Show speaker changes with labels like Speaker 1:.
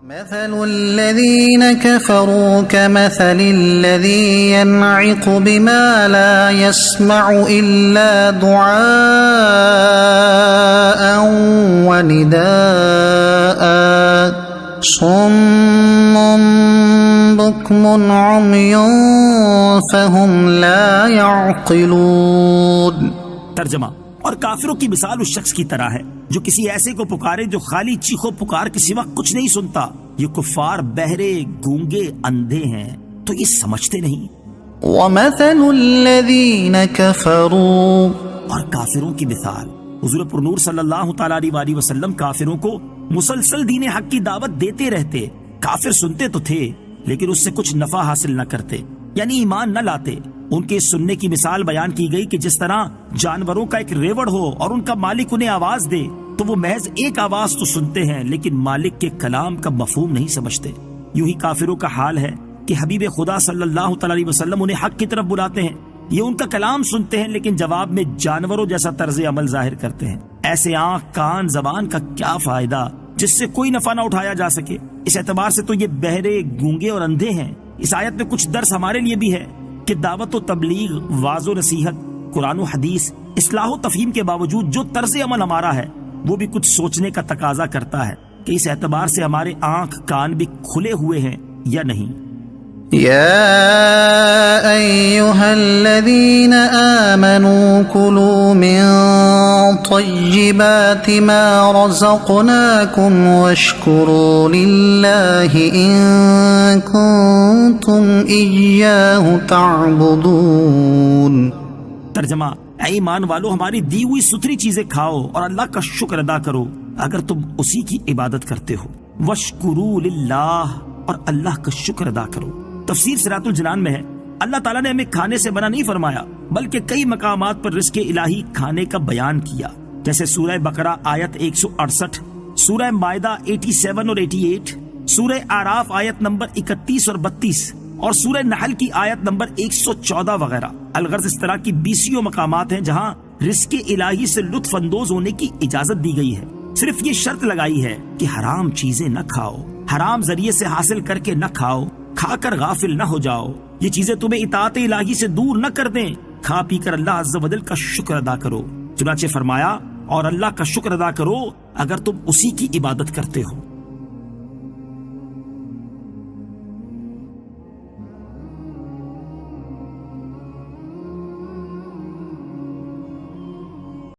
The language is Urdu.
Speaker 1: مثل الذين كفروا كمثل الذي ينعق بما لا يسمع إلا دعاء ونداء صم بكم عمي فهم لا يعقلون۔
Speaker 2: ترجمہ: اور کافروں کی مثال اس شخص کی طرح ہے جو کسی ایسے کو پکارے جو خالی چیخو پکار کے سوا کچھ نہیں سنتا۔ یہ کفار بہرے، گونگے، اندھے ہیں تو یہ سمجھتے نہیں۔
Speaker 1: وَمَثَلُ الَّذِينَ كَفَرُوا،
Speaker 2: اور کافروں کی مثال، حضور پر نور صلی اللہ تعالیٰ علیہ وسلم کافروں کو مسلسل دین حق کی دعوت دیتے رہتے۔ کافر سنتے تو تھے لیکن اس سے کچھ نفع حاصل نہ کرتے، یعنی ایمان نہ لاتے۔ ان کے سننے کی مثال بیان کی گئی کہ جس طرح جانوروں کا ایک ریوڑ ہو اور ان کا مالک انہیں آواز دے تو وہ محض ایک آواز تو سنتے ہیں لیکن مالک کے کلام کا مفہوم نہیں سمجھتے۔ یوں ہی کافروں کا حال ہے کہ حبیب خدا صلی اللہ تعالی علیہ وسلم انہیں حق کی طرف بلاتے ہیں، یہ ان کا کلام سنتے ہیں لیکن جواب میں جانوروں جیسا طرز عمل ظاہر کرتے ہیں۔ ایسے آنکھ، کان، زبان کا کیا فائدہ جس سے کوئی نفع نہ اٹھایا جا سکے؟ اس اعتبار سے تو یہ بہرے، گونگے اور اندھے ہیں۔ اس آیت میں کچھ درس ہمارے لیے بھی ہے کہ دعوت و تبلیغ، واعظ و نصیحت، قرآن و حدیث، اصلاح و تفہیم کے باوجود جو طرز عمل ہمارا ہے وہ بھی کچھ سوچنے کا تقاضا کرتا ہے کہ اس اعتبار سے ہمارے آنکھ، کان بھی کھلے ہوئے ہیں یا نہیں۔
Speaker 1: يا أيها الذين آمنوا كلوا من طيبات ما رزقناكم واشكروا لله إن كنتم إياه تعبدون۔
Speaker 2: ترجمہ: اے ایمان والو، ہماری دی ہوئی ستھری چیزیں کھاؤ اور اللہ کا شکر ادا کرو اگر تم اسی کی عبادت کرتے ہو۔ واشکروا للہ، اور اللہ کا شکر ادا کرو۔ تفسیر صراط الجنان میں ہے اللہ تعالیٰ نے ہمیں کھانے سے منع نہیں فرمایا بلکہ کئی مقامات پر رزق الہی کھانے کا بیان کیا، جیسے سورہ بقرہ آیت 168، سورہ مائدہ 87 اور 88، سورہ اعراف آیت نمبر 31 اور 32 اور سورہ نحل کی آیت نمبر 114 وغیرہ۔ الغرض اس طرح کی 20 مقامات ہیں جہاں رزق الہی سے لطف اندوز ہونے کی اجازت دی گئی ہے، صرف یہ شرط لگائی ہے کہ حرام چیزیں نہ کھاؤ، حرام ذریعے سے حاصل کر کے نہ کھاؤ، کھا کر غافل نہ ہو جاؤ، یہ چیزیں تمہیں اطاعت الہی سے دور نہ کر دیں، کھا پی کر اللہ عز و جل کا شکر ادا کرو۔ چنانچہ فرمایا اور اللہ کا شکر ادا کرو اگر تم اسی کی عبادت کرتے ہو۔